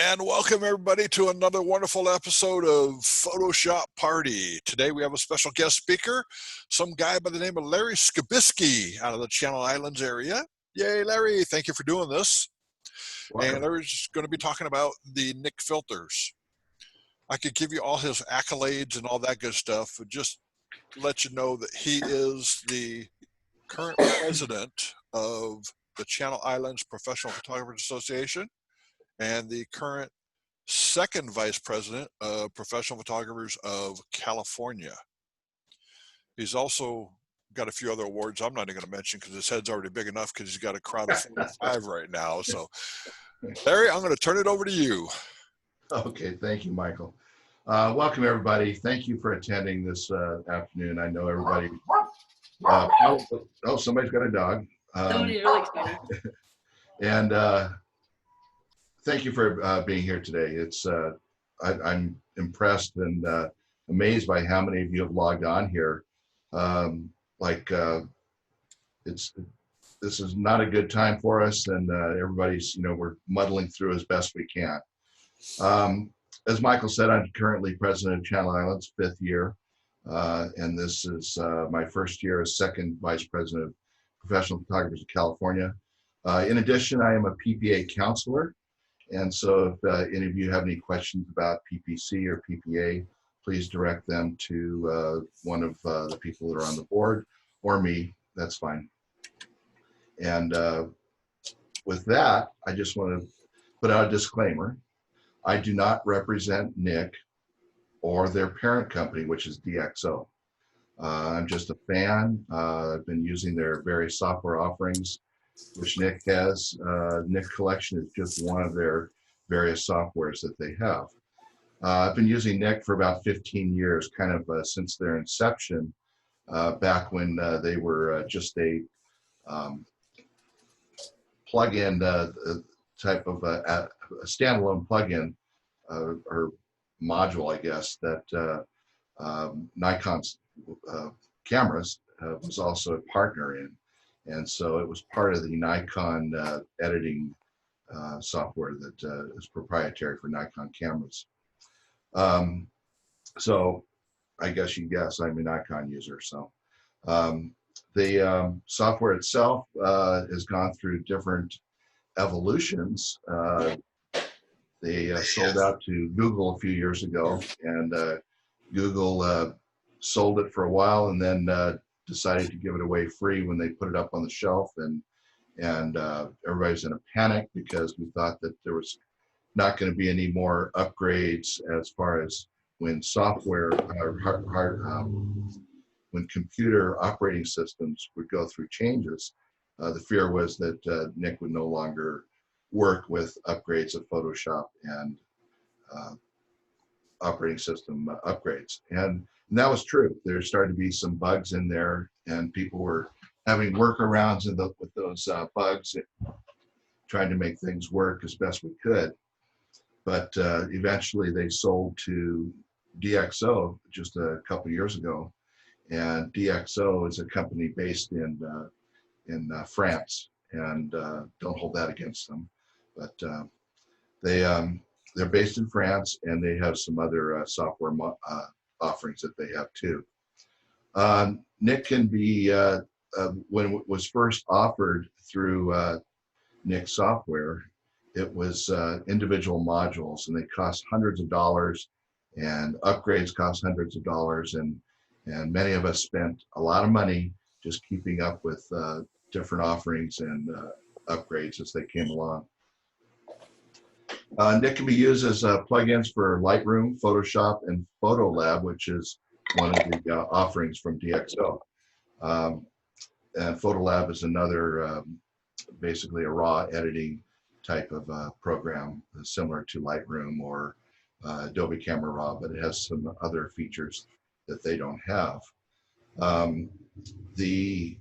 And welcome everybody to another wonderful episode of Photoshop Party. Today we have a special guest speaker, some guy by the name of Larry Skibisky out of the Channel Islands area. Yay, Larry, thank you for doing this. Welcome. And Larry's going to be talking about the NIK Filters. I could give you all his accolades and all that good stuff, but just let you know that he is the current president of the Channel Islands Professional Photographers Association and the current second vice president of Professional Photographers of California. He's also got a few other awards I'm not even going to mention because his head's already big enough because he's got a crowd of 45 right now. So, Larry, I'm going to turn it over to you. Okay, thank you, Michael. Welcome, everybody. Thank you for attending this afternoon. I know everybody. Somebody's got a dog. Somebody's really excited. And thank you for being here today. It's I'm impressed and amazed by how many of you have logged on here. This is not a good time for us, and everybody's, we're muddling through as best we can. As Michael said, I'm currently president of Channel Islands, 5th year, and this is my first year as second vice president of Professional Photographers of California. In addition, I am a PPA counselor, and so if any of you have any questions about PPC or PPA, please direct them to one of the people that are on the board or me. That's fine. And with that, I just want to put out a disclaimer. I do not represent NIK or their parent company, which is DxO. I'm just a fan. I've been using their various software offerings, which NIK has. NIK Collection is just one of their various softwares that they have. I've been using NIK for about 15 years, kind of since their inception, back when they were just a plug-in type of a standalone plug-in or module, I guess, that Nikon's cameras was also a partner in. And so it was part of the Nikon editing software that is proprietary for Nikon cameras. So I guess you guess I'm a Nikon user. So the software itself has gone through different evolutions. They sold out to Google a few years ago, and Google sold it for a while and then decided to give it away free when they put it up on the shelf, and everybody's in a panic because we thought that there was not going to be any more upgrades as far as when software, when computer operating systems would go through changes. The fear was that NIK would no longer work with upgrades of Photoshop and operating system upgrades. And that was true. There started to be some bugs in there, and people were having workarounds with those bugs, trying to make things work as best we could. But eventually they sold to DxO just a couple years ago. And DxO is a company based in France, and don't hold that against them. But they're based in France, and they have some other software offerings that they have too. NIK can be, when it was first offered through NIK software, it was individual modules, and they cost hundreds of dollars, and upgrades cost hundreds of dollars, and many of us spent a lot of money just keeping up with different offerings and upgrades as they came along. NIK can be used as plugins for Lightroom, Photoshop, and PhotoLab, which is one of the offerings from DxO. And PhotoLab is another, basically a raw editing type of program, similar to Lightroom or Adobe Camera Raw, but it has some other features that they don't have. The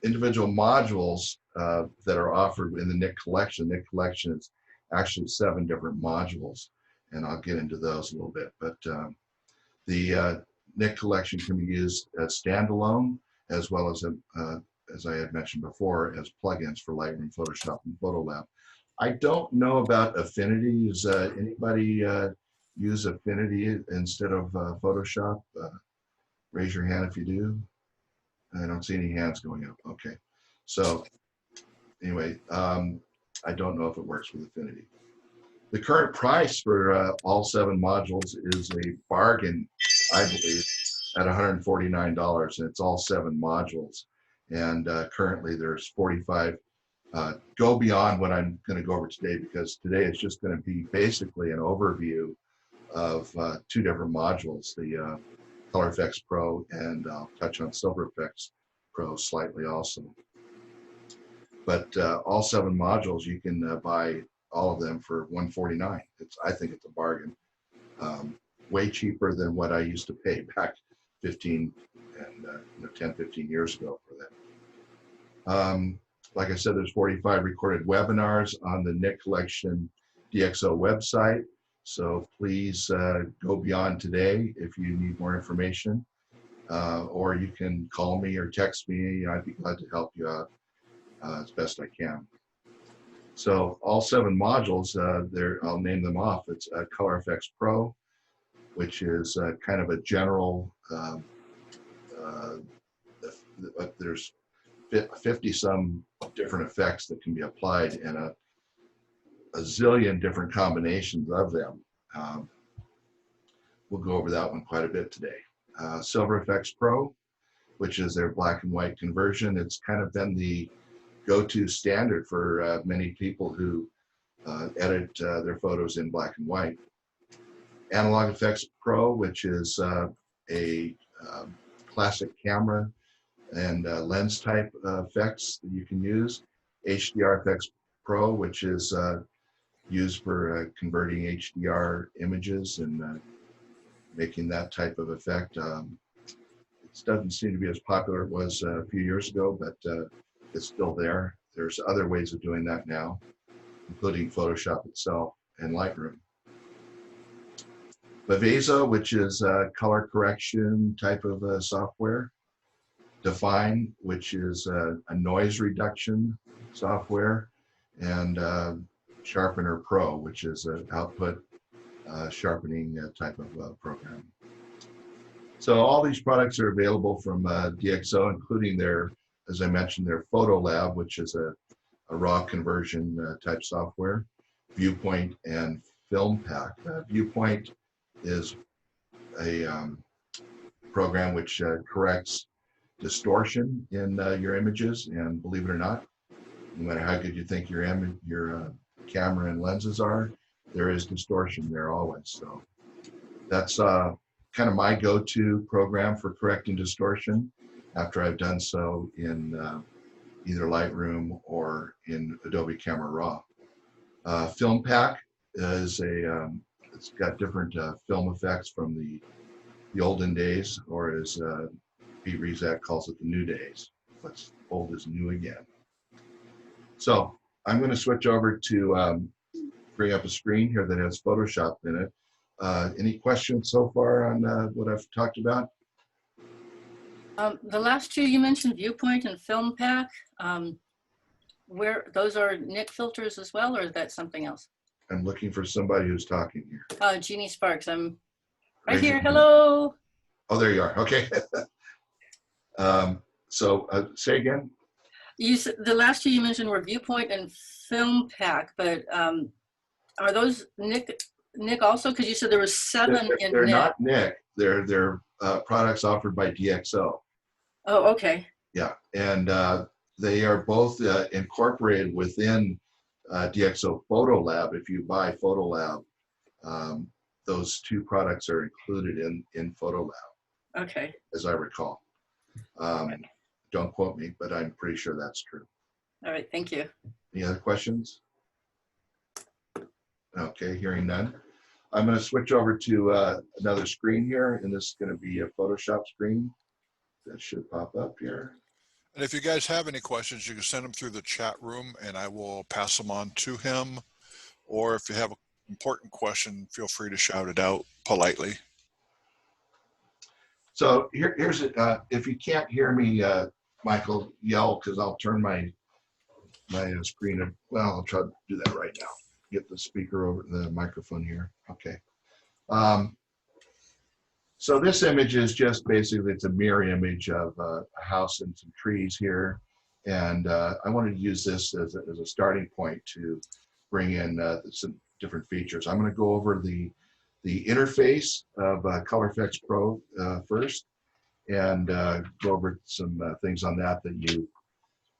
individual modules that are offered in the NIK collection is actually 7 different modules, and I'll get into those a little bit. But the NIK collection can be used as standalone, as well as I had mentioned before, as plugins for Lightroom, Photoshop, and PhotoLab. I don't know about Affinity. Does anybody use Affinity instead of Photoshop? Raise your hand if you do. I don't see any hands going up. Okay. So anyway, I don't know if it works with Affinity. The current price for all 7 modules is a bargain, I believe, at $149, and it's all 7 modules. And currently there's 45. Go beyond what I'm going to go over today, because today it's just going to be basically an overview of 2 different modules, the Color Effects Pro, and I'll touch on Silver Effects Pro slightly also. But all 7 modules, you can buy all of them for $149. I think it's a bargain. Way cheaper than what I used to pay back 15 and 10, 15 years ago for that. Like I said, there's 45 recorded webinars on the NIK Collection DxO website. So please go beyond today if you need more information, or you can call me or text me. I'd be glad to help you out as best I can. So all 7 modules, I'll name them off. It's Color Effects Pro, which is kind of a general, there's 50 some different effects that can be applied, and a zillion different combinations of them. We'll go over that one quite a bit today. Silver Effects Pro, which is their black and white conversion. It's kind of been the go-to standard for many people who edit their photos in black and white. Analog Effects Pro, which is a classic camera and lens type effects that you can use. HDR Effects Pro, which is used for converting HDR images and making that type of effect. It doesn't seem to be as popular as it was a few years ago, but it's still there. There's other ways of doing that now, including Photoshop itself and Lightroom. Viveza, which is a color correction type of software. Define, which is a noise reduction software. And Sharpener Pro, which is an output sharpening type of program. So all these products are available from DxO, including their, as I mentioned, their Photo Lab, which is a raw conversion type software, Viewpoint, and Film Pack. Viewpoint is a program which corrects distortion in your images, and believe it or not, no matter how good you think your camera and lenses are, there is distortion there always. So that's kind of my go-to program for correcting distortion after I've done so in either Lightroom or in Adobe Camera Raw. Film Pack is it's got different film effects from the olden days, or as Pete Rizak calls it, the new days. What's old is new again. So I'm going to switch over to bring up a screen here that has Photoshop in it. Any questions so far on what I've talked about? The last 2 you mentioned, Viewpoint and Film Pack, where those are NIK filters as well, or is that something else? I'm looking for somebody who's talking here. Jeannie Sparks, I'm right here. Hello. Oh, there you are. Okay. So say again. You said the last 2 you mentioned were Viewpoint and Film Pack, but are those NIK also? Because you said there was 7 in They're NIK. not NIK. They're products offered by DxO. Oh, okay. Yeah, and they are both incorporated within DxO Photo Lab. If you buy Photo Lab, those 2 products are included in Photo Lab. Okay. As I recall. Don't quote me, but I'm pretty sure that's true. All right, thank you. Any other questions? Okay, hearing none. I'm going to switch over to another screen here, and this is going to be a Photoshop screen that should pop up here. And if you guys have any questions, you can send them through the chat room and I will pass them on to him. Or if you have an important question, feel free to shout it out politely. So here's it. If you can't hear me, Michael, yell, because I'll turn my my screen. Well, I'll try to do that right now. Get the speaker over the microphone here. Okay. So this image is just basically, it's a mirror image of a house and some trees here. And I wanted to use this as a starting point to bring in some different features. I'm going to go over the interface of Color Effects Pro first, and go over some things on that you,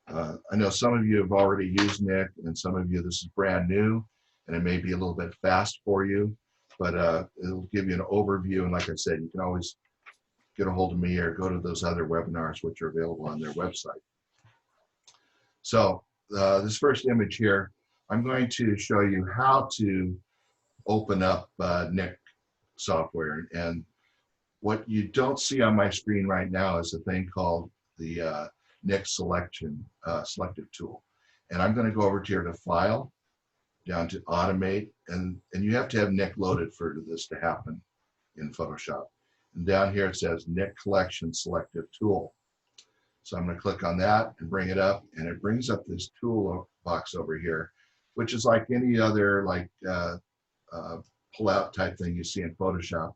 I know some of you have already used NIK, and some of you, this is brand new, and it may be a little bit fast for you, but it'll give you an overview. And like I said, you can always get a hold of me or go to those other webinars, which are available on their website. So this first image here, I'm going to show you how to open up NIK software. And what you don't see on my screen right now is a thing called the NIK selective tool. And I'm going to go over here to File, down to Automate, and you have to have NIK loaded for this to happen in Photoshop. And down here it says NIK Collection Selective Tool. So I'm going to click on that and bring it up, and it brings up this tool box over here, which is like any other pull-out type thing you see in Photoshop.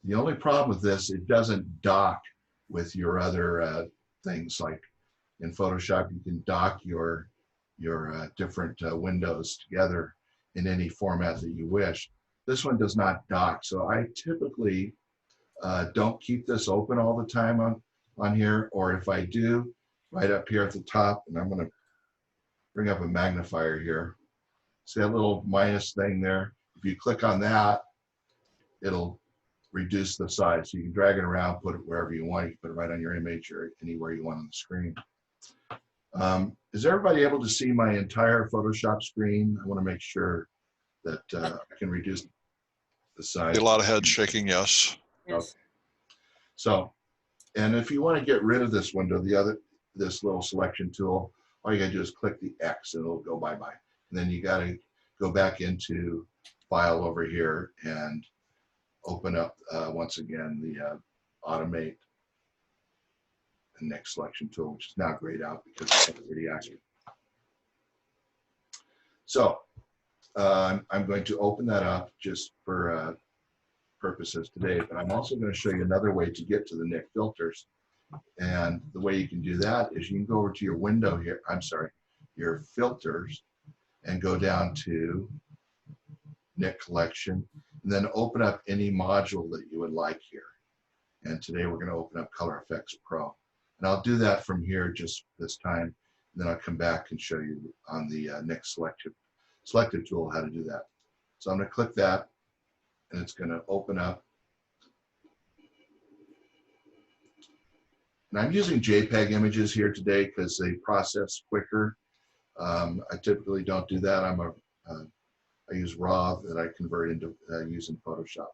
The only problem with this, it doesn't dock with your other things. Like in Photoshop, you can dock your different windows together in any format that you wish. This one does not dock, so I typically don't keep this open all the time on here, or if I do, right up here at the top, and I'm going to bring up a magnifier here. See that little minus thing there? If you click on that, it'll reduce the size. So you can drag it around, put it wherever you want. You can put it right on your image or anywhere you want on the screen. Is everybody able to see my entire Photoshop screen? I want to make sure that I can reduce the size. A lot of head shaking, yes. Yes. Okay. So, and if you want to get rid of this window, this little selection tool, all you gotta do is click the X and it'll go bye-bye. And then you gotta go back into File over here and open up once again the Automate and NIK selection tool, which is now grayed out because it's already active. So I'm going to open that up just for purposes today, but I'm also going to show you another way to get to the NIK filters. And the way you can do that is you can go over to your window here, your filters, and go down to NIK collection, and then open up any module that you would like here. And today we're going to open up Color Effects Pro. And I'll do that from here just this time, and then I'll come back and show you on the NIK selective tool how to do that. So I'm going to click that, and it's going to open up. And I'm using JPEG images here today because they process quicker. I typically don't do that. I use RAW that I convert into using Photoshop.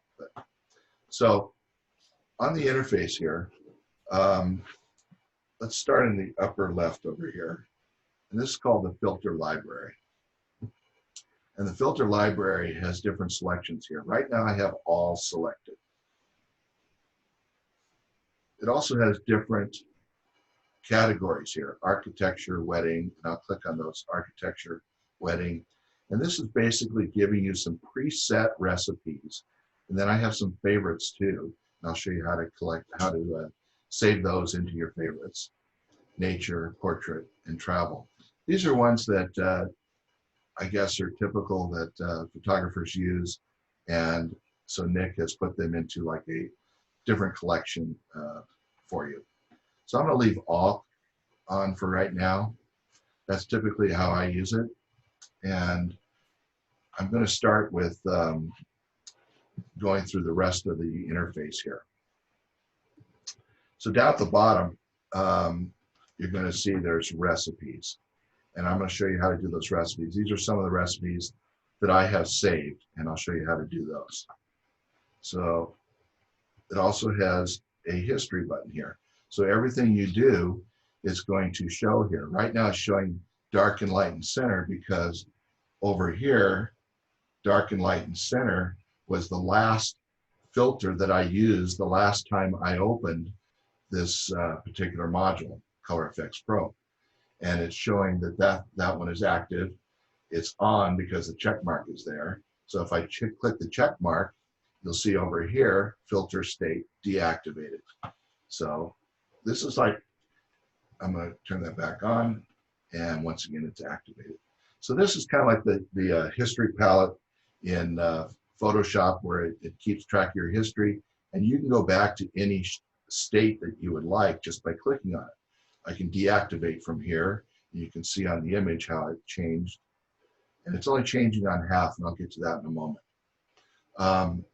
So on the interface here, let's start in the upper left over here. And this is called the filter library. And the filter library has different selections here. Right now I have all selected. It also has different categories here: architecture, wedding, and I'll click on those: architecture, wedding. And this is basically giving you some preset recipes. And then I have some favorites too. And I'll show you how to save those into your favorites: nature, portrait, and travel. These are ones that I guess are typical that photographers use. And so NIK has put them into like a different collection for you. So I'm going to leave all on for right now. That's typically how I use it. And I'm going to start with going through the rest of the interface here. So down at the bottom, you're going to see there's recipes. And I'm going to show you how to do those recipes. These are some of the recipes that I have saved, and I'll show you how to do those. So it also has a history button here. So everything you do is going to show here. Right now it's showing dark and light and center because over here, dark and light and center was the last filter that I used the last time I opened this particular module, Color Effects Pro. and it's showing that that one is active. It's on because the check mark is there. So if I click the check mark, you'll see over here, filter state deactivated. So this is like, I'm going to turn that back on, and once again, it's activated. So this is kind of like the history palette in Photoshop, where it keeps track of your history, and you can go back to any state that you would like just by clicking on it. I can deactivate from here. You can see on the image how it changed, and it's only changing on half, and I'll get to that in a moment.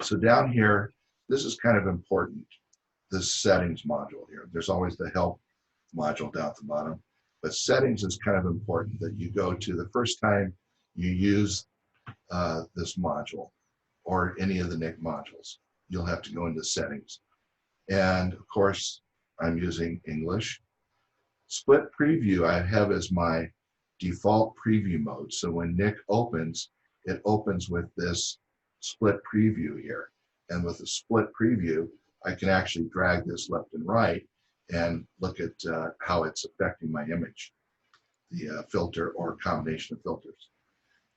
So down here, this is kind of important, this settings module here. There's always the help module down at the bottom, but settings is kind of important that you go to the first time you use this module or any of the NIK modules. You'll have to go into settings. And of course, I'm using English. Split preview I have as my default preview mode. So when NIK opens, it opens with this split preview here. And with the split preview, I can actually drag this left and right and look at how it's affecting my image, the filter or combination of filters.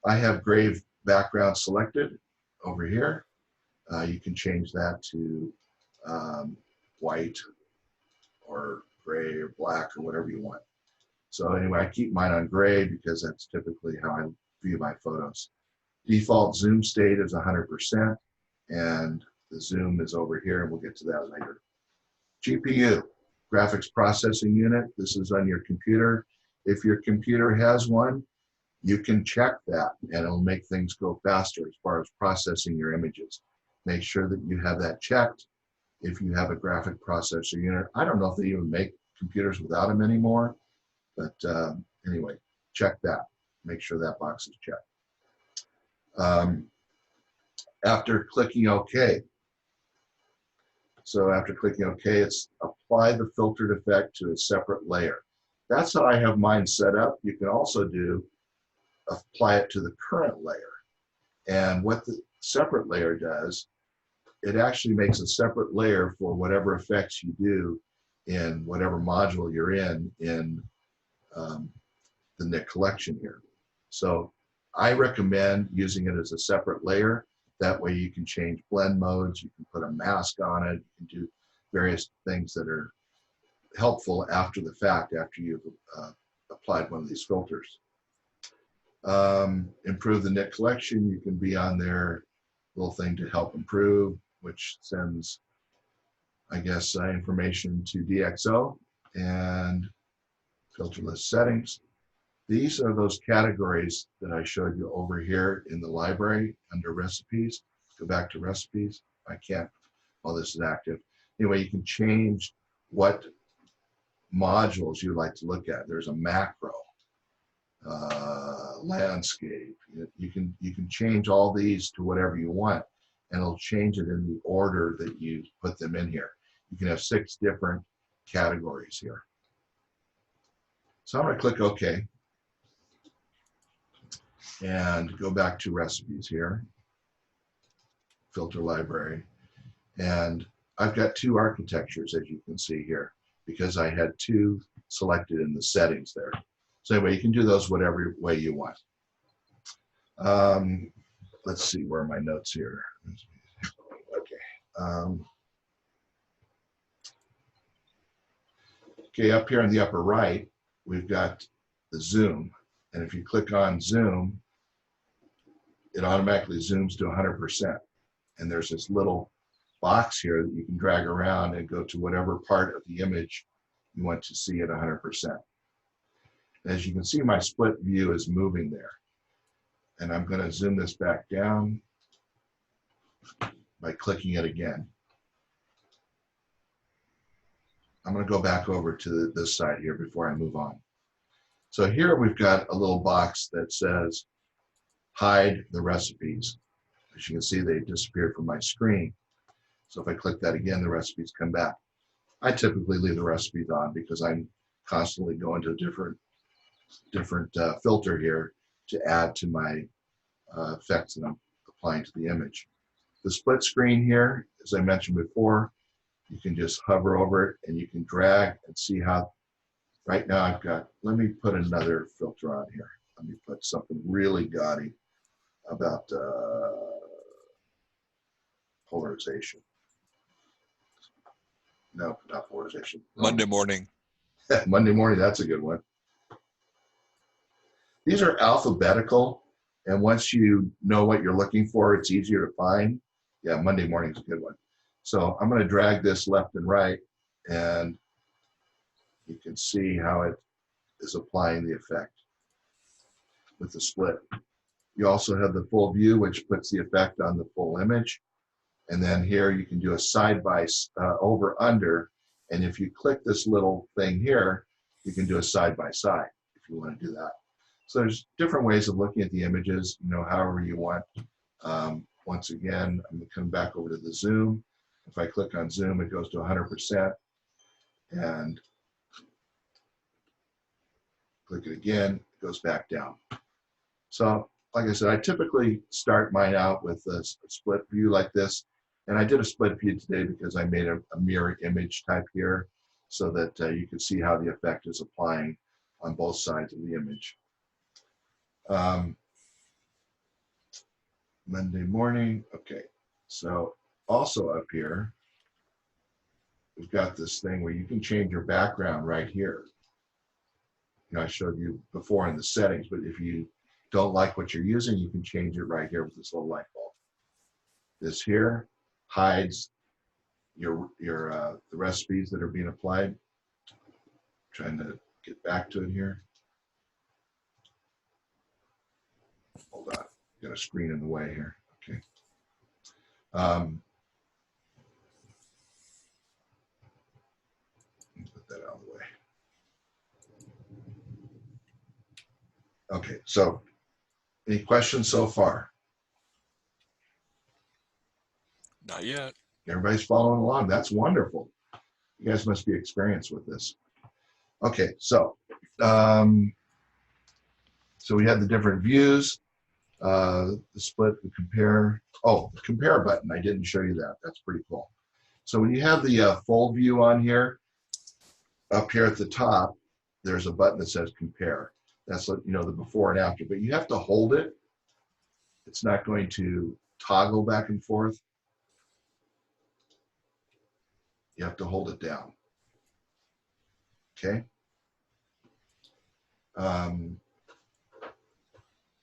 I have gray background selected over here. You can change that to white or gray or black or whatever you want. So anyway, I keep mine on gray because that's typically how I view my photos. Default zoom state is 100%, and the zoom is over here, and we'll get to that later. GPU, graphics processing unit. This is on your computer. If your computer has one, you can check that, and it'll make things go faster as far as processing your images. Make sure that you have that checked if you have a graphic processor unit. I don't know if they even make computers without them anymore, but anyway, check that. Make sure that box is checked. After clicking OK, so after clicking OK, it's apply the filtered effect to a separate layer. That's how I have mine set up. You can also do apply it to the current layer. And what the separate layer does, it actually makes a separate layer for whatever effects you do in whatever module you're in the NIK collection here. So I recommend using it as a separate layer. That way you can change blend modes, you can put a mask on it, you can do various things that are helpful after the fact, after you've applied one of these filters. Improve the NIK collection, you can be on their little thing to help improve, which sends, I guess, information to DxO and filter list settings. These are those categories that I showed you over here in the library under recipes. Go back to recipes. I can't, while this is active. Anyway, you can change what modules you like to look at. There's a macro, landscape. You can change all these to whatever you want, and it'll change it in the order that you put them in here. You can have 6 different categories here. So I'm going to click OK and go back to recipes here, filter library, and I've got 2 architectures, as you can see here, because I had 2 selected in the settings there. So anyway, you can do those whatever way you want. Let's see, where are my notes here? Okay. Okay, up here in the upper right, we've got the zoom. And if you click on zoom, it automatically zooms to 100%. And there's this little box here that you can drag around and go to whatever part of the image you want to see at 100%. As you can see, my split view is moving there. And I'm going to zoom this back down by clicking it again. I'm going to go back over to this side here before I move on. So here we've got a little box that says hide the recipes. As you can see, they disappeared from my screen. So if I click that again, the recipes come back. I typically leave the recipes on because I'm constantly going to a different filter here to add to my effects that I'm applying to the image. The split screen here, as I mentioned before, you can just hover over it and you can drag and see how Right now I've got, let me put another filter on here. Let me put something really gaudy about polarization. No, not polarization. Monday morning. Monday morning, that's a good one. These are alphabetical, and once you know what you're looking for, it's easier to find. Yeah, Monday morning is a good one. So I'm going to drag this left and right, and you can see how it is applying the effect with the split. You also have the full view, which puts the effect on the full image. And then here you can do a side by over under. And if you click this little thing here, you can do a side by side if you want to do that. So there's different ways of looking at the images, you know, however you want. Once again, I'm going to come back over to the zoom. If I click on zoom, it goes to 100%. And click it again, it goes back down. So like I said, I typically start mine out with a split view like this. And I did a split view today because I made a mirror image type here so that you can see how the effect is applying on both sides of the image. Monday morning, okay. So also up here, we've got this thing where you can change your background right here. You know, I showed you before in the settings, but if you don't like what you're using, you can change it right here with this little light bulb. This here hides the recipes that are being applied. Trying to get back to it here. Hold on, got a screen in the way here. Okay. Put that out of the way. Okay, so any questions so far? Not yet. Everybody's following along. That's wonderful. You guys must be experienced with this. Okay, so so we have the different views, the split, the compare. Oh, the compare button. I didn't show you that. That's pretty cool. So when you have the full view on here, up here at the top, there's a button that says compare. That's, you know, the before and after, but you have to hold it. It's not going to toggle back and forth. You have to hold it down. Okay.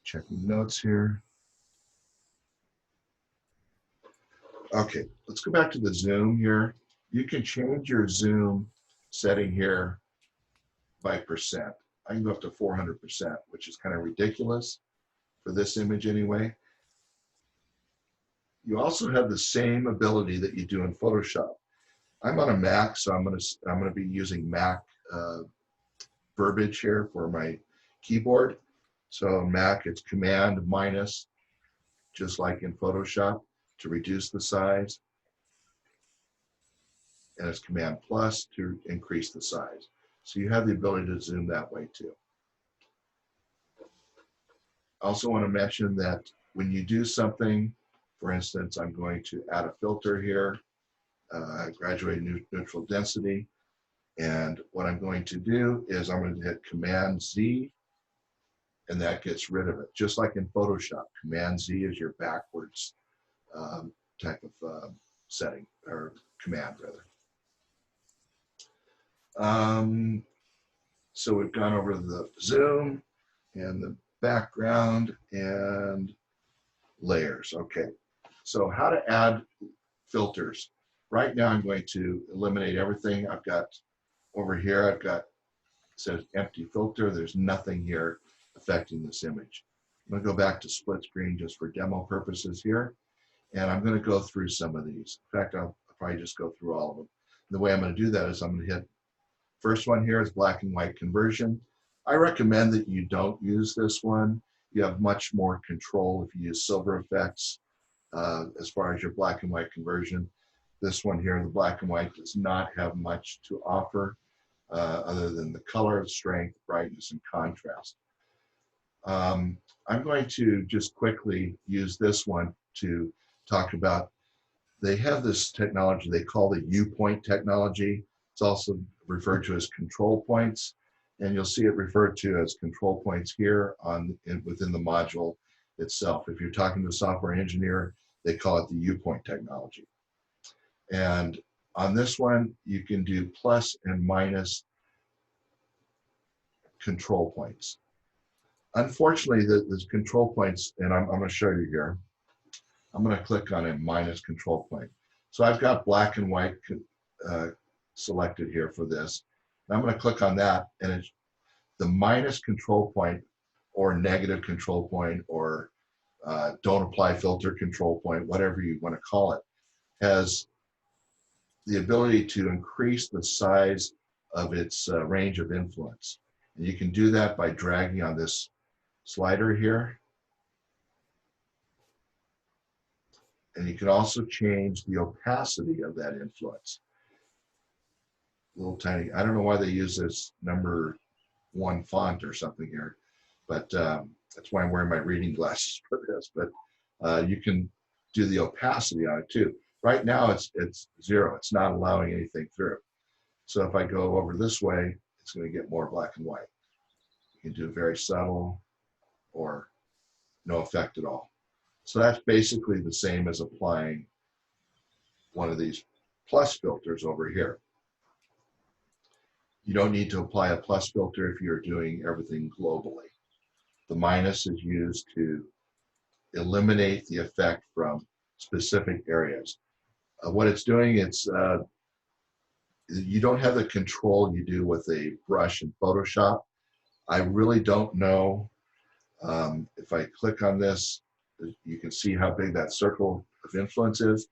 Checking notes here. Okay, let's go back to the zoom here. You can change your zoom setting here by percent. I can go up to 400%, which is kind of ridiculous for this image anyway. You also have the same ability that you do in Photoshop. I'm on a Mac, so I'm gonna be using Mac verbiage here for my keyboard. So Mac, it's Command minus, just like in Photoshop, to reduce the size. And it's Command plus to increase the size. So you have the ability to zoom that way too. I also want to mention that when you do something, for instance, I'm going to add a filter here, graduated neutral density. And what I'm going to do is I'm going to hit Command Z, and that gets rid of it. Just like in Photoshop, Command Z is your backwards type of setting, or command rather. So we've gone over the zoom and the background and layers. Okay, so how to add filters. Right now I'm going to eliminate everything. I've got over here, I've got, it says empty filter. There's nothing here affecting this image. I'm going to go back to split screen just for demo purposes here. And I'm going to go through some of these. In fact, I'll probably just go through all of them. And the way I'm going to do that is I'm going to hit, first one here is black and white conversion. I recommend that you don't use this one. You have much more control if you use silver effects as far as your black and white conversion. This one here, the black and white, does not have much to offer other than the color, strength, brightness, and contrast. I'm going to just quickly use this one to talk about, they have this technology they call the U-point technology. It's also referred to as control points. and you'll see it referred to as control points here within the module itself. If you're talking to a software engineer, they call it the U-point technology. And on this one, you can do plus and minus control points. Unfortunately, the control points, and I'm going to show you here. I'm going to click on a minus control point. So I've got black and white selected here for this. And I'm going to click on that, and it's the minus control point or negative control point or don't apply filter control point, whatever you want to call it, has the ability to increase the size of its range of influence. And you can do that by dragging on this slider here. And you can also change the opacity of that influence. Little tiny, I don't know why they use this #1 font or something here, but that's why I'm wearing my reading glasses for this. But you can do the opacity on it too. Right now it's 0. It's not allowing anything through. So if I go over this way, it's going to get more black and white. You can do very subtle or no effect at all. So that's basically the same as applying one of these plus filters over here. You don't need to apply a plus filter if you're doing everything globally. The minus is used to eliminate the effect from specific areas. What it's doing, you don't have the control you do with a brush in Photoshop. I really don't know. If I click on this, you can see how big that circle of influence is.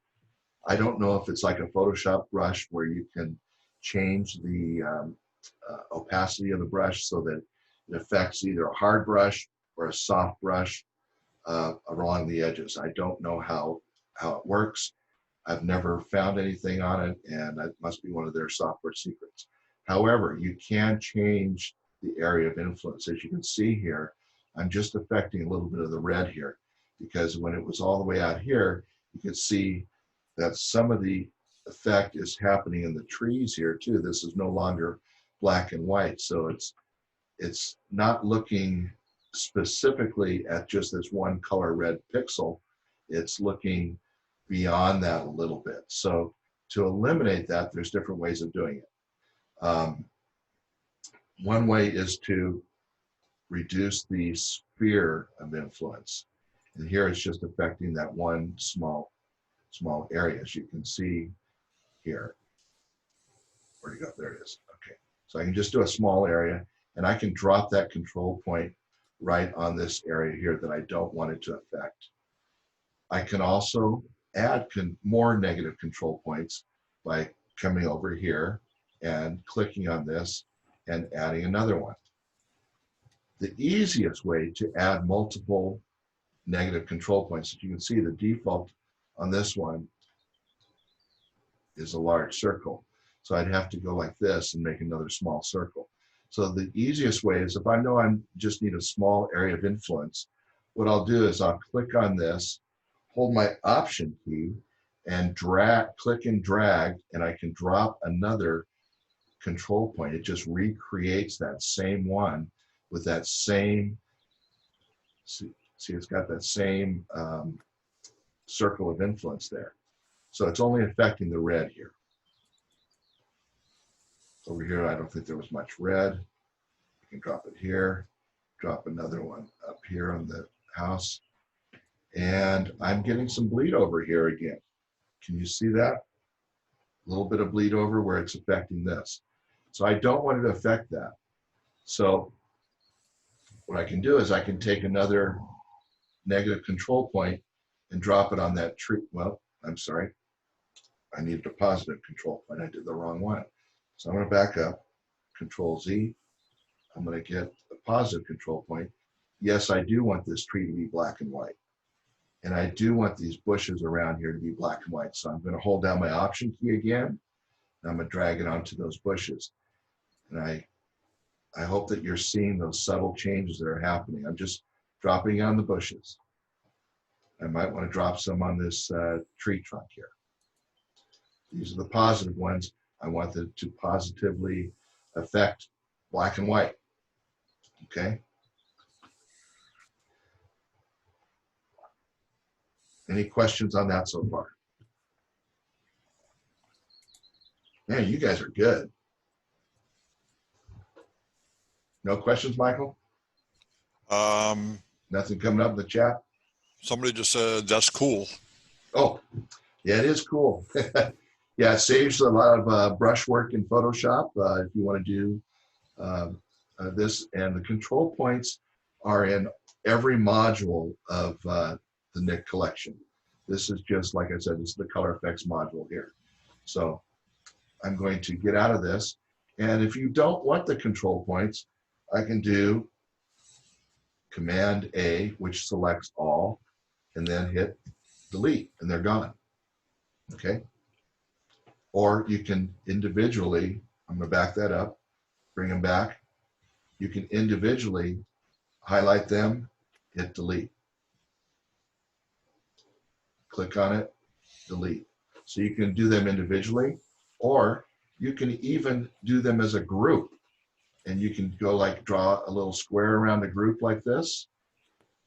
I don't know if it's like a Photoshop brush where you can change the opacity of the brush so that it affects either a hard brush or a soft brush along the edges. I don't know how it works. I've never found anything on it, and it must be one of their software secrets. However, you can change the area of influence. As you can see here, I'm just affecting a little bit of the red here, because when it was all the way out here, you can see that some of the effect is happening in the trees here too. This is no longer black and white, so it's not looking specifically at just this one color red pixel. It's looking beyond that a little bit. So to eliminate that, there's different ways of doing it. One way is to reduce the sphere of influence. And here it's just affecting that one small area, as you can see here. Where'd you go? There it is. Okay. So I can just do a small area, and I can drop that control point right on this area here that I don't want it to affect. I can also add more negative control points by coming over here and clicking on this and adding another one. The easiest way to add multiple negative control points, as you can see, the default on this one is a large circle. So I'd have to go like this and make another small circle. So the easiest way is, if I know I just need a small area of influence, what I'll do is I'll click on this, hold my Option key, and click and drag, and I can drop another control point. It just recreates that same one with that same, see it's got that same circle of influence there. So it's only affecting the red here. Over here, I don't think there was much red. You can drop it here, drop another one up here on the house. And I'm getting some bleed over here again. Can you see that? A little bit of bleed over where it's affecting this. So I don't want it to affect that. So what I can do is I can take another negative control point and drop it on that tree. Well, I'm sorry. I needed a positive control point. I did the wrong one. So I'm going to back up, Control Z. I'm going to get a positive control point. Yes, I do want this tree to be black and white. And I do want these bushes around here to be black and white. So I'm going to hold down my Option key again, and I'm going to drag it onto those bushes. And I hope that you're seeing those subtle changes that are happening. I'm just dropping on the bushes. I might want to drop some on this tree trunk here. These are the positive ones. I want them to positively affect black and white. Okay. Any questions on that so far? Man, you guys are good. No questions, Michael? Nothing coming up in the chat? Somebody just said, that's cool. Oh, yeah, it is cool. Yeah, it saves a lot of brush work in Photoshop if you want to do this. And the control points are in every module of the NIK collection. This is just, like I said, this is the color effects module here. So I'm going to get out of this. And if you don't want the control points, I can do Command A, which selects all, and then hit delete, and they're gone. Okay. Or you can individually, I'm going to back that up, bring them back. You can individually highlight them, hit delete. Click on it, delete. So you can do them individually, or you can even do them as a group. And you can go like draw a little square around a group like this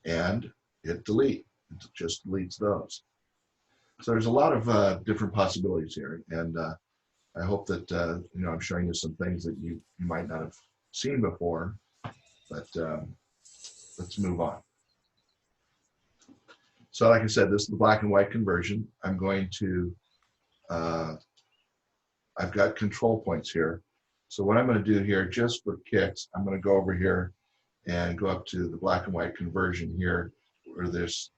and hit delete. It just deletes those. So there's a lot of different possibilities here. And I hope that, I'm showing you some things that you might not have seen before, but let's move on. So like I said, this is the black and white conversion. I'm going to, I've got control points here. So what I'm going to do here, just for kicks, I'm going to go over here and go up to the black and white conversion here, where this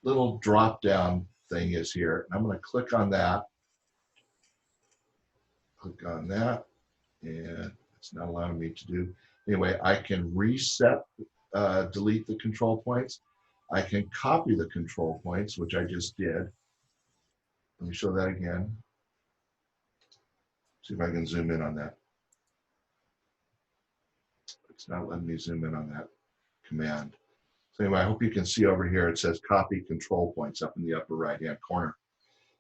little drop down thing is here. I'm going to click on that. Click on that, and it's not allowing me to do. Anyway, I can reset, delete the control points. I can copy the control points, which I just did. Let me show that again. See if I can zoom in on that. It's not letting me zoom in on that command. So anyway, I hope you can see over here, it says copy control points up in the upper right-hand corner.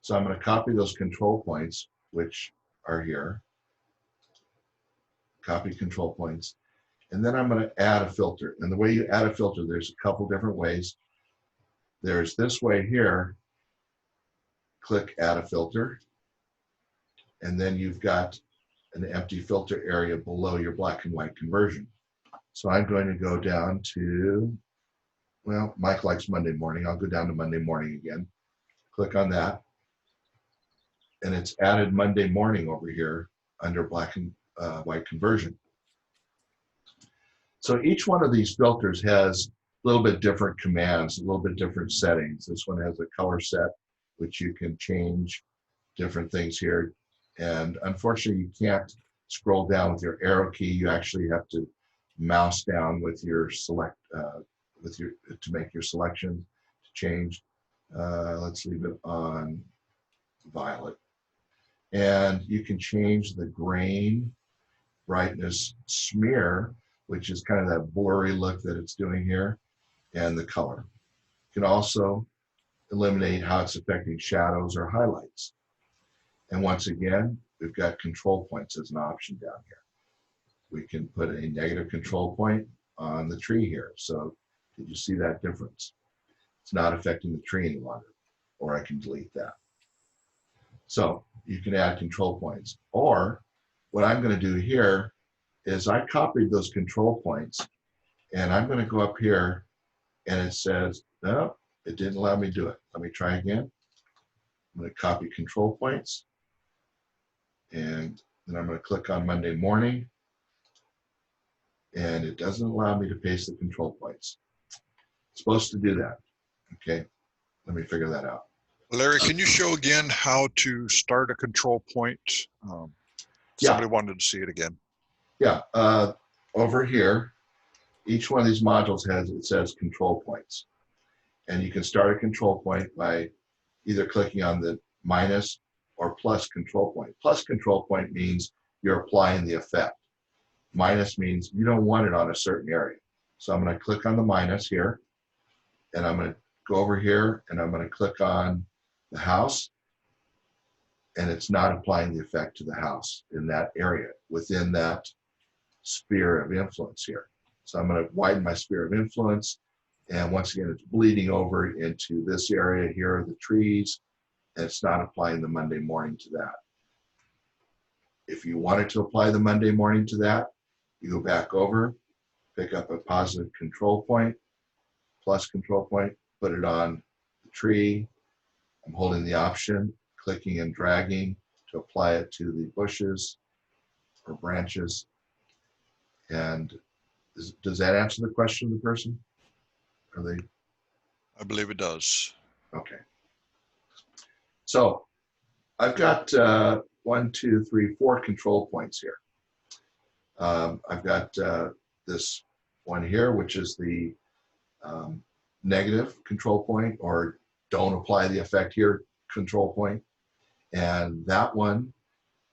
So I'm going to copy those control points, which are here. Copy control points. And then I'm going to add a filter. And the way you add a filter, there's a couple different ways. There's this way here. Click add a filter. And then you've got an empty filter area below your black and white conversion. So I'm going to go down to, well, Mike likes Monday morning. I'll go down to Monday morning again. Click on that. And it's added Monday morning over here under black and white conversion. So each one of these filters has a little bit different commands, a little bit different settings. This one has a color set, which you can change different things here. And unfortunately, you can't scroll down with your arrow key. You actually have to mouse down with your select, to make your selection to change. Let's leave it on violet. And you can change the grain, brightness, smear, which is kind of that blurry look that it's doing here, and the color. You can also eliminate how it's affecting shadows or highlights. And once again, we've got control points as an option down here. We can put a negative control point on the tree here. So did you see that difference? It's not affecting the tree any longer, or I can delete that. So you can add control points. Or what I'm going to do here is I copied those control points, and I'm going to go up here, and it says, no, it didn't allow me to do it. Let me try again. I'm going to copy control points, and then I'm going to click on Monday morning, and it doesn't allow me to paste the control points. It's supposed to do that. Okay, let me figure that out. Larry, can you show again how to start a control point? Somebody wanted to see it again. Yeah, over here, each one of these modules it says control points. And you can start a control point by either clicking on the minus or plus control point. Plus control point means you're applying the effect. Minus means you don't want it on a certain area. So I'm going to click on the minus here, and I'm going to go over here, and I'm going to click on the house, and it's not applying the effect to the house in that area, within that sphere of influence here. So I'm going to widen my sphere of influence. And once again, it's bleeding over into this area here, the trees, and it's not applying the Monday morning to that. If you wanted to apply the Monday morning to that, you go back over, pick up a positive control point, plus control point, put it on the tree. I'm holding the option, clicking and dragging to apply it to the bushes or branches. And does that answer the question of the person? Are they? I believe it does. Okay. So I've got 1, 2, 3, 4 control points here. I've got this one here, which is the negative control point, or don't apply the effect here control point, and that one,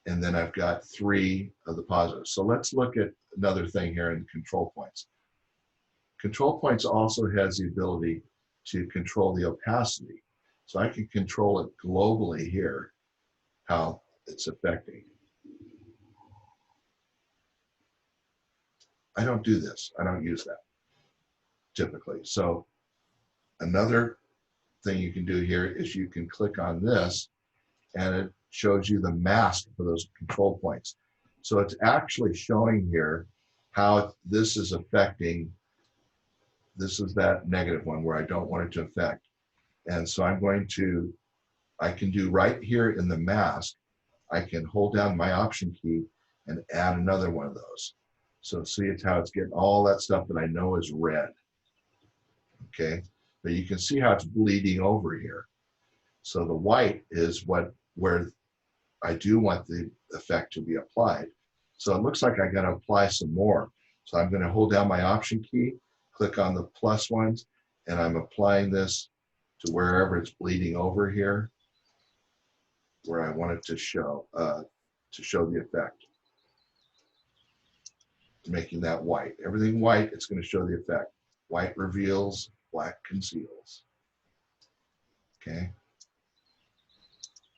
and then I've got 3 of the positives. So let's look at another thing here in control points. Control points also has the ability to control the opacity. So I can control it globally here, how it's affecting. I don't do this. I don't use that typically. So another thing you can do here is you can click on this and it shows you the mask for those control points. So it's actually showing here how this is affecting. This is that negative one where I don't want it to affect. And so I can do right here in the mask, I can hold down my option key and add another one of those. So see it's how it's getting all that stuff that I know is red. Okay, but you can see how it's bleeding over here. So the white is where I do want the effect to be applied. So it looks like I got to apply some more. So I'm going to hold down my option key, click on the plus ones, and I'm applying this to wherever it's bleeding over here, where I want it to show the effect. Making that white. Everything white, it's going to show the effect. White reveals, black conceals. Okay.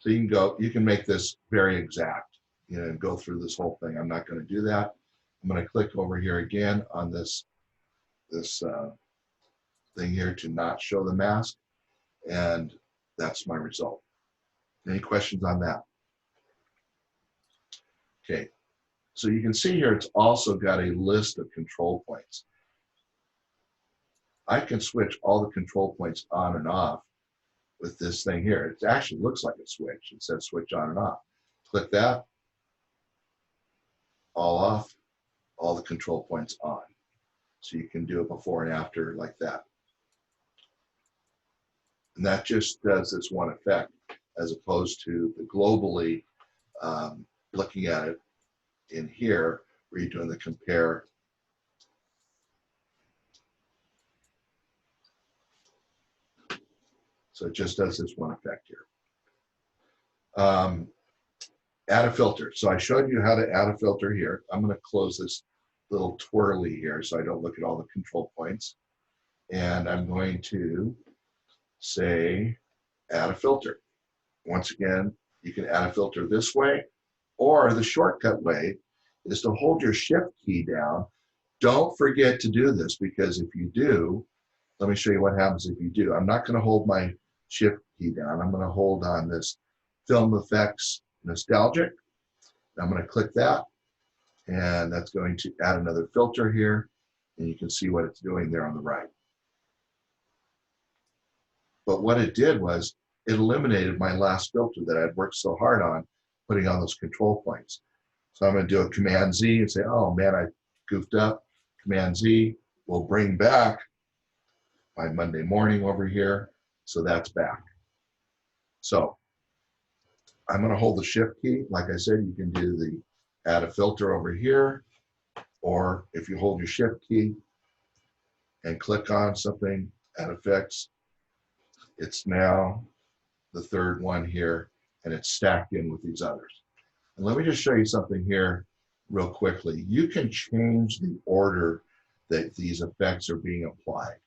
So you can make this very exact, and go through this whole thing. I'm not going to do that. I'm going to click over here again on this thing here to not show the mask, and that's my result. Any questions on that? Okay. So you can see here, it's also got a list of control points. I can switch all the control points on and off with this thing here. It actually looks like a switch. It says switch on and off. Click that, all off, all the control points on. So you can do it before and after like that. And that just does this one effect, as opposed to the globally looking at it in here, where you're doing the compare. So it just does this one effect here. Add a filter. So I showed you how to add a filter here. I'm going to close this little twirly here so I don't look at all the control points. And I'm going to say add a filter. Once again, you can add a filter this way, or the shortcut way is to hold your shift key down. Don't forget to do this, because if you do, let me show you what happens if you do. I'm not going to hold my shift key down. I'm going to hold on this Film Effects Nostalgic. I'm going to click that, and that's going to add another filter here, and you can see what it's doing there on the right. But what it did was it eliminated my last filter that I'd worked so hard on putting on those control points. So I'm going to do a Command Z and say, oh man, I goofed up. Command Z will bring back my Monday morning over here. So that's back. So I'm going to hold the shift key. Like I said, you can do the add a filter over here, or if you hold your shift key and click on something, add effects, it's now the third one here, and it's stacked in with these others. And let me just show you something here real quickly. You can change the order that these effects are being applied.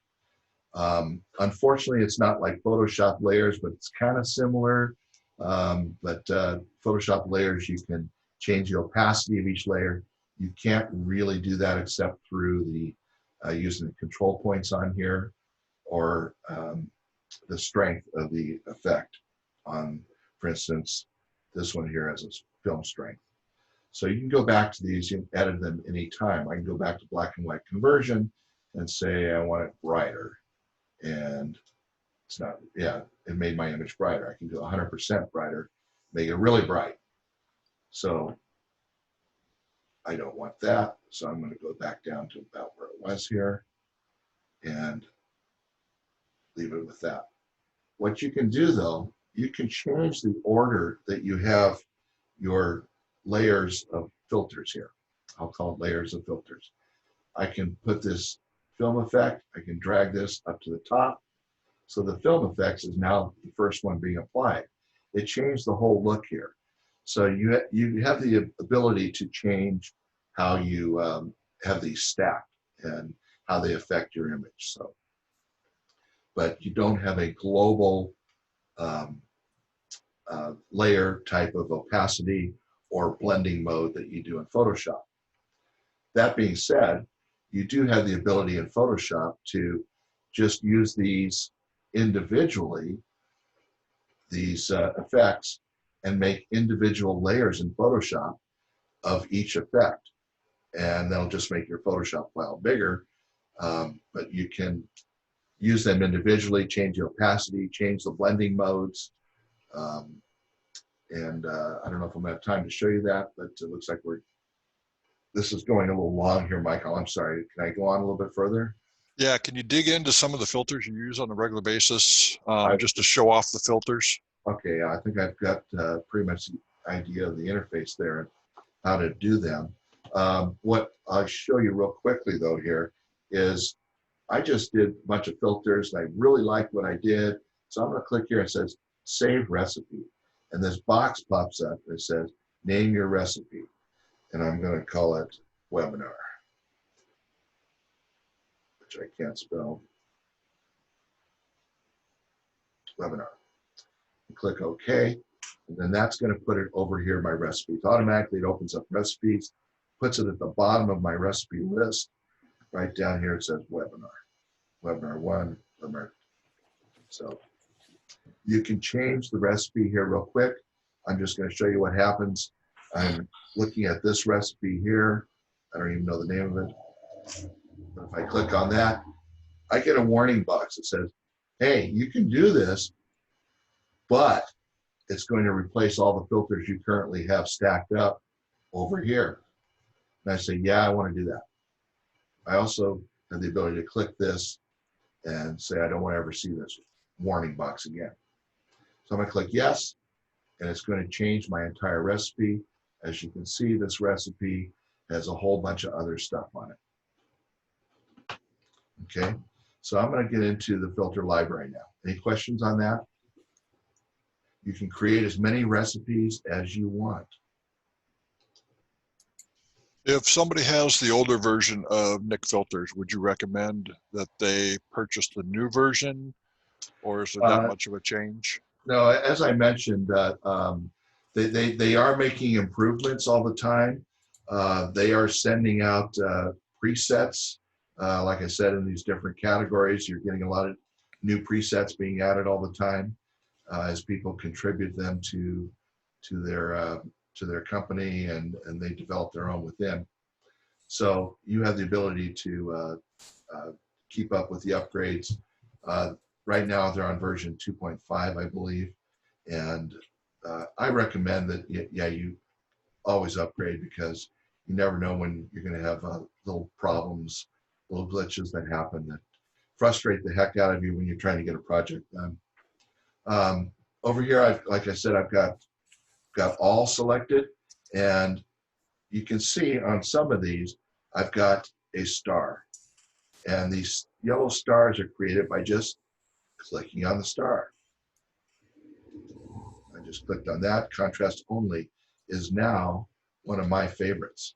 Unfortunately, it's not like Photoshop layers, but it's kind of similar. Photoshop layers, you can change the opacity of each layer. You can't really do that except through the using the control points on here, or the strength of the effect on, for instance, this one here has its film strength. So you can go back to these, you can edit them anytime. I can go back to black and white conversion and say I want it brighter. And it's not, yeah, it made my image brighter. I can do 100% brighter, make it really bright. So I don't want that. So I'm going to go back down to about where it was here and leave it with that. What you can do though, you can change the order that you have your layers of filters here. I'll call it layers of filters. I can put this film effect, I can drag this up to the top. So the film effects is now the first one being applied. It changed the whole look here. So you have the ability to change how you have these stacked and how they affect your image. So, but you don't have a global layer type of opacity or blending mode that you do in Photoshop. That being said, you do have the ability in Photoshop to just use these individually, these effects, and make individual layers in Photoshop of each effect. And that'll just make your Photoshop file bigger, but you can use them individually, change the opacity, change the blending modes. And I don't know if I'm gonna have time to show you that, but it looks like this is going a little long here, Michael. I'm sorry. Can I go on a little bit further? Yeah, can you dig into some of the filters you use on a regular basis, just to show off the filters? Okay, I think I've got pretty much the idea of the interface there and how to do them. What I'll show you real quickly though here is I just did a bunch of filters and I really liked what I did. So I'm gonna click here and it says save recipe. And this box pops up that says name your recipe. And I'm gonna call it webinar, which I can't spell. Webinar. Click OK, and then that's going to put it over here in my recipes. Automatically, it opens up recipes, puts it at the bottom of my recipe list. Right down here, it says webinar. Webinar 1, webinar. So you can change the recipe here real quick. I'm just going to show you what happens. I'm looking at this recipe here. I don't even know the name of it. But if I click on that, I get a warning box that says, hey, you can do this, but it's going to replace all the filters you currently have stacked up over here. And I say, yeah, I want to do that. I also have the ability to click this and say, I don't want to ever see this warning box again. So I'm going to click yes, and it's going to change my entire recipe. As you can see, this recipe has a whole bunch of other stuff on it. Okay, so I'm going to get into the filter library now. Any questions on that? You can create as many recipes as you want. If somebody has the older version of NIK Filters, would you recommend that they purchase the new version, or is there that much of a change? No, as I mentioned, they are making improvements all the time. They are sending out presets. Like I said, in these different categories, you're getting a lot of new presets being added all the time as people contribute them to their company, and they develop their own within. So you have the ability to keep up with the upgrades. Right now they're on version 2.5, I believe, and I recommend that you always upgrade, because you never know when you're going to have little problems, little glitches that happen that frustrate the heck out of you when you're trying to get a project done. Over here, like I said, I've got all selected, and you can see on some of these, I've got a star. And these yellow stars are created by just clicking on the star. I just clicked on that. Contrast only is now one of my favorites.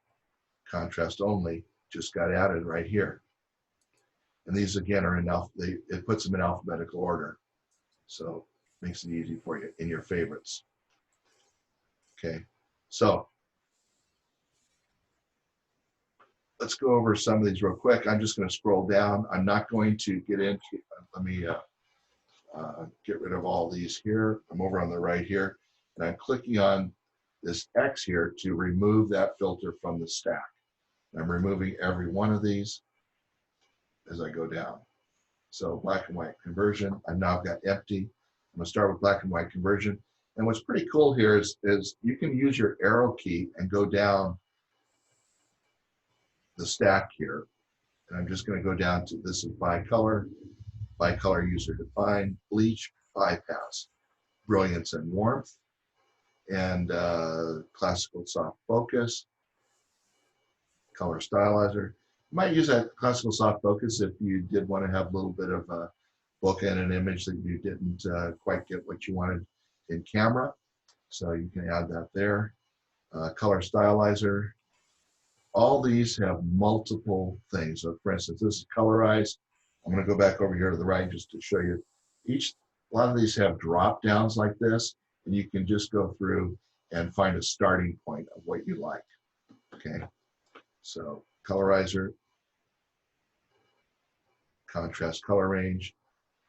Contrast only just got added right here. And these again are it puts them in alphabetical order. So it makes it easy for you in your favorites. Okay, so let's go over some of these real quick. I'm just going to scroll down. I'm not going to get into, let me get rid of all these here. I'm over on the right here, and I'm clicking on this X here to remove that filter from the stack. I'm removing every one of these as I go down. So black and white conversion, I've now got empty. I'm gonna start with black and white conversion. And what's pretty cool here is you can use your arrow key and go down the stack here. And I'm just gonna go down to, this is bicolor user defined, bleach, bypass, brilliance and warmth, and classical soft focus, color stylizer. You might use that classical soft focus if you did want to have a little bit of a book and an image that you didn't quite get what you wanted in camera. So you can add that there. Color stylizer. All these have multiple things. So for instance, this is colorize. I'm going to go back over here to the right just to show you. A lot of these have drop downs like this, and you can just go through and find a starting point of what you like. Okay, so colorizer, contrast color range.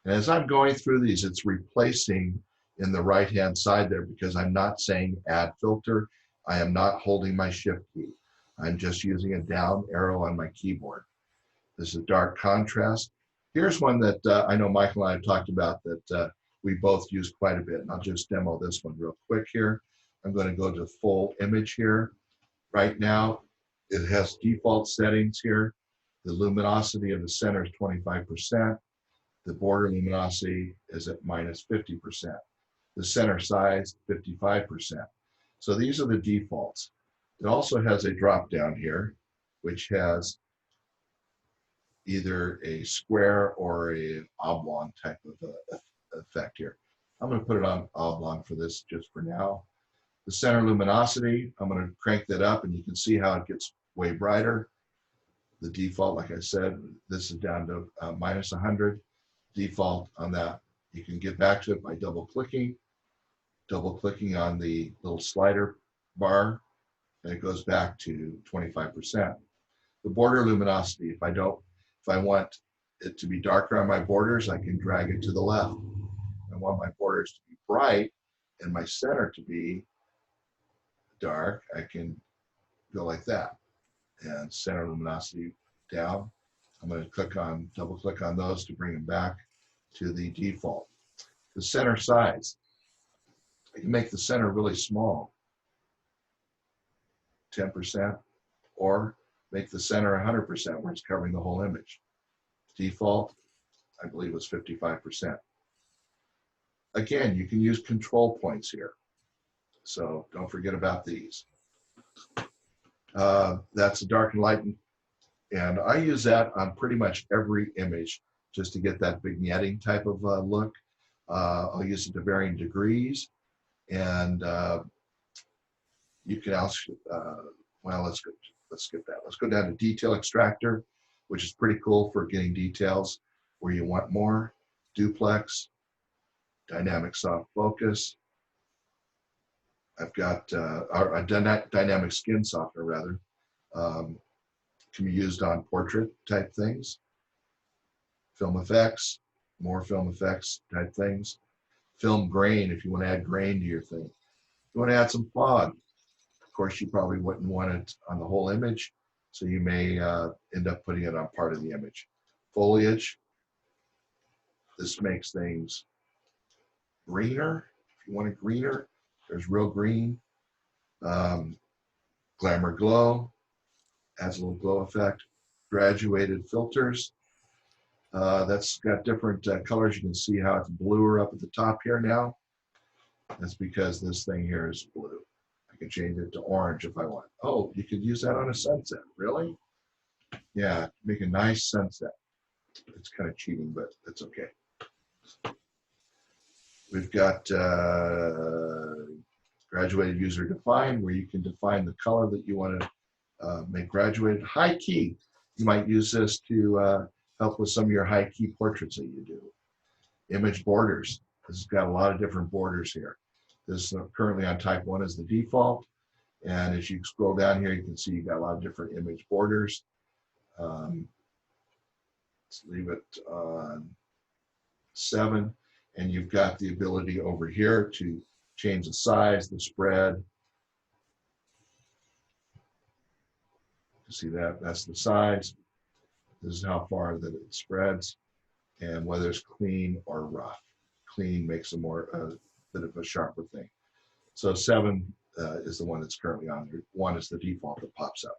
And as I'm going through these, it's replacing in the right-hand side there because I'm not saying add filter. I am not holding my shift key. I'm just using a down arrow on my keyboard. This is dark contrast. Here's one that I know Michael and I have talked about that we both use quite a bit. And I'll just demo this one real quick here. I'm going to go to full image here. Right now, it has default settings here. The luminosity of the center is 25%. The border luminosity is at minus 50%. The center size, 55%. So these are the defaults. It also has a drop down here, which has either a square or a oblong type of effect here. I'm going to put it on oblong for this just for now. The center luminosity, I'm going to crank that up and you can see how it gets way brighter. The default, like I said, this is down to minus 100. Default on that. You can get back to it by double clicking on the little slider bar, and it goes back to 25%. The border luminosity, if I want it to be darker on my borders, I can drag it to the left. I want my borders to be bright and my center to be dark, I can go like that. And center luminosity down. I'm going to double click on those to bring them back to the default. The center size, I can make the center really small, 10%, or make the center 100% where it's covering the whole image. Default, I believe, was 55%. Again, you can use control points here. So don't forget about these. That's a dark and lighten. And I use that on pretty much every image just to get that vignetting type of look. I'll use it to varying degrees. And you can also, well, let's skip that. Let's go down to detail extractor, which is pretty cool for getting details where you want more. Duplex, dynamic soft focus. I've got a dynamic skin softener rather. Can be used on portrait type things. Film effects, more film effects type things. Film grain, if you want to add grain to your thing. If you want to add some fog, of course you probably wouldn't want it on the whole image, so you may end up putting it on part of the image. Foliage, this makes things greener. If you want it greener, there's real green. Glamour glow, adds a little glow effect. Graduated filters, that's got different colors. You can see how it's bluer up at the top here now. That's because this thing here is blue. I can change it to orange if I want. Oh, you could use that on a sunset. Really? Yeah, make a nice sunset. It's kind of cheating, but it's okay. We've got graduated user defined, where you can define the color that you want to make graduated. High key, you might use this to help with some of your high key portraits that you do. Image borders, this has got a lot of different borders here. This currently on type 1 is the default, and as you scroll down here, you can see you got a lot of different image borders. Let's leave it on 7. And you've got the ability over here to change the size, the spread. You see that? That's the size. This is how far that it spreads, and whether it's clean or rough. Clean makes a more bit of a sharper thing. So 7 is the one that's currently on there. 1 is the default that pops up.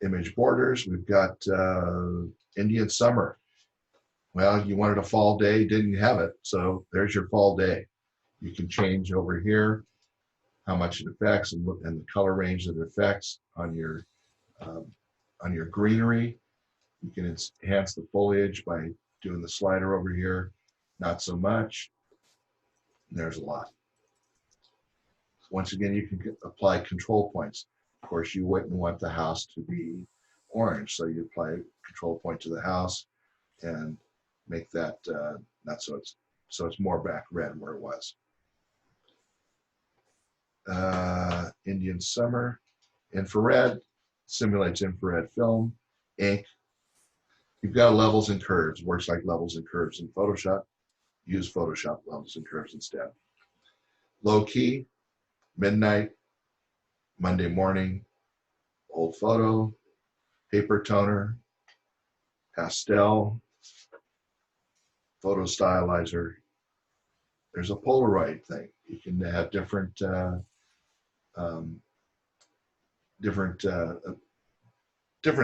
Image borders, we've got Indian summer. Well, you wanted a fall day, didn't have it, so there's your fall day. You can change over here how much it affects and the color range that it affects on your greenery. You can enhance the foliage by doing the slider over here. Not so much. And there's a lot. Once again, you can apply control points. Of course, you wouldn't want the house to be orange, so you apply a control point to the house and make that not so it's more back red where it was. Indian summer, infrared, simulates infrared film, ink. You've got levels and curves, works like levels and curves in Photoshop. Use Photoshop levels and curves instead. Low key, midnight, Monday morning, old photo, paper toner, pastel, photo stylizer. There's a Polaroid thing. You can have different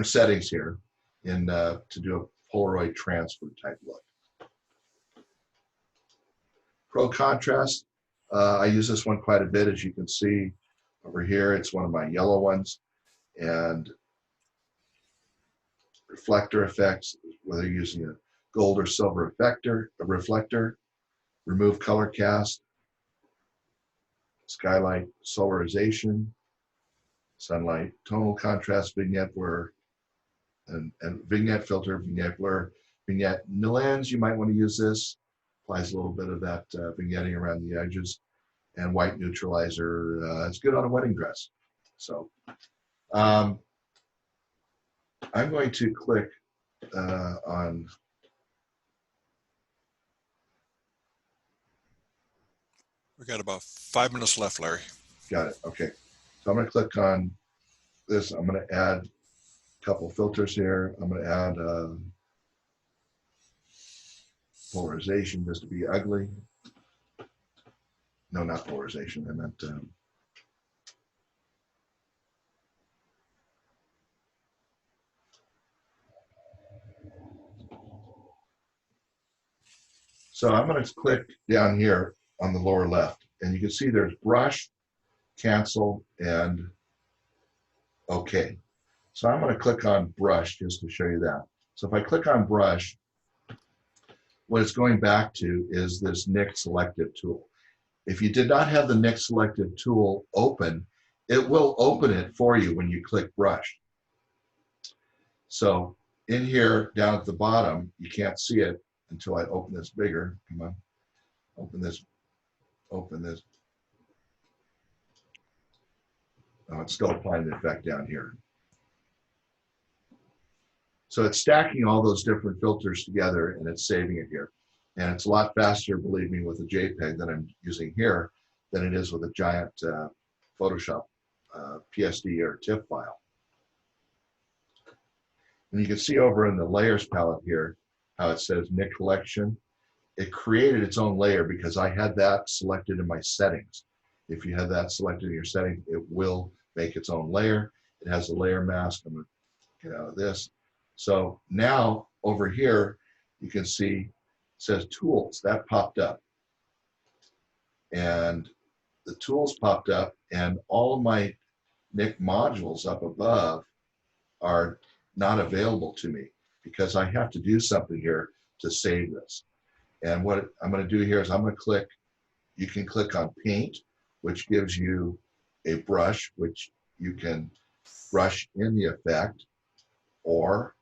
settings here in to do a Polaroid transfer type look. Pro contrast, I use this one quite a bit, as you can see over here. It's one of my yellow ones. And reflector effects, whether you're using a gold or silver reflector, remove color cast, skylight solarization, sunlight tonal contrast, vignette blur, and vignette filter, vignette blur, vignette lens. You might want to use this. Applies a little bit of that vignetting around the edges, and white neutralizer. It's good on a wedding dress. So I'm going to click on. We got about 5 minutes left, Larry. Got it. Okay. So I'm going to click on this. I'm going to add a couple filters here. I'm going to add polarization just to be ugly. No, not polarization. I meant so I'm going to click down here on the lower left, and you can see there's brush, cancel, and OK. So I'm going to click on brush just to show you that. So if I click on brush, what it's going back to is this NIK selective tool. If you did not have the NIK selective tool open, it will open it for you when you click brush. So in here down at the bottom, you can't see it until I open this bigger. Come on, open this, open this. Oh, it's still applying the effect down here. So it's stacking all those different filters together and it's saving it here. And it's a lot faster, believe me, with a JPEG that I'm using here than it is with a giant Photoshop PSD or TIFF file. And you can see over in the layers palette here how it says NIK collection. It created its own layer because I had that selected in my settings. If you have that selected in your settings, it will make its own layer. It has a layer mask. I'm going to get out of this. So now over here, you can see it says tools. That popped up. And the tools popped up, and all of my NIK modules up above are not available to me because I have to do something here to save this. And what I'm going to do here is I'm going to click, you can click on paint, which gives you a brush, which you can brush in the effect, or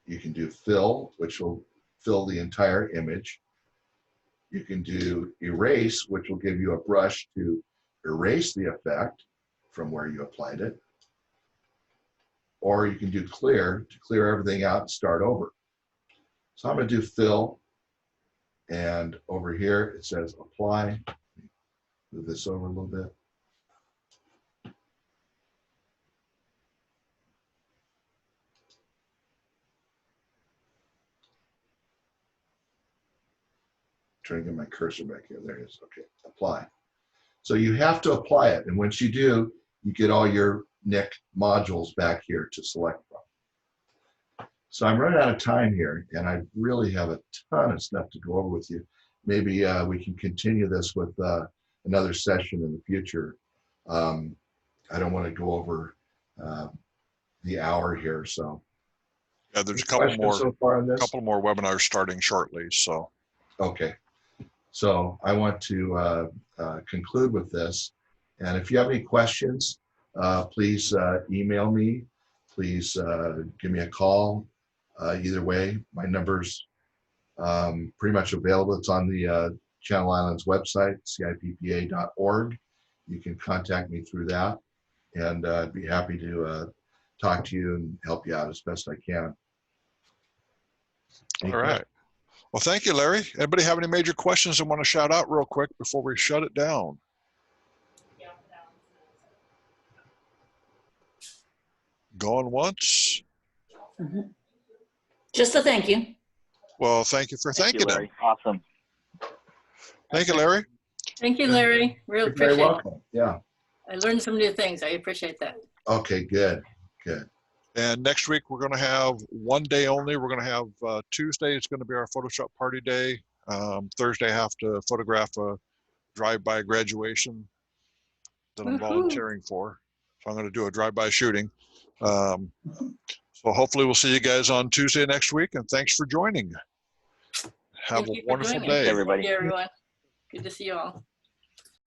you can do fill, which will fill the entire image. You can do erase, which will give you a brush to erase the effect from where you applied it, or you can do clear to clear everything out and start over. So I'm going to do fill, and over here it says apply. Move this over a little bit. Trying to get my cursor back here. There it is. Okay, apply. So you have to apply it, and once you do, you get all your NIK modules back here to select from. So I'm running out of time here, and I really have a ton of stuff to go over with you. Maybe we can continue this with another session in the future. I don't want to go over the hour here, so. Yeah, there's a Any questions so far on this? couple more webinars starting shortly. So. Okay. So I want to conclude with this. And if you have any questions, please email me. Please give me a call. Either way, my number's pretty much available. It's on the Channel Islands website, cippa.org. You can contact me through that, and I'd be happy to talk to you and help you out as best I can. All right. Well, thank you, Larry. Anybody have any major questions they want to shout out real quick before we shut it down? Going once? Just a thank you. Well, thank you for thanking him. Larry. Awesome. Thank you, Larry. Thank you, Larry. Really You're very appreciate it. welcome. Yeah. I learned some new things. I appreciate that. Okay, good. Good. And next week, we're going to have one day only. We're going to have Tuesday. It's going to be our Photoshop party day. Thursday, I have to photograph a drive-by graduation that I'm volunteering for. So I'm going to do a drive-by shooting. So hopefully we'll see you guys on Tuesday next week. And thanks for joining. Have a wonderful day. Everybody. Thank you, everyone. Good to see you all.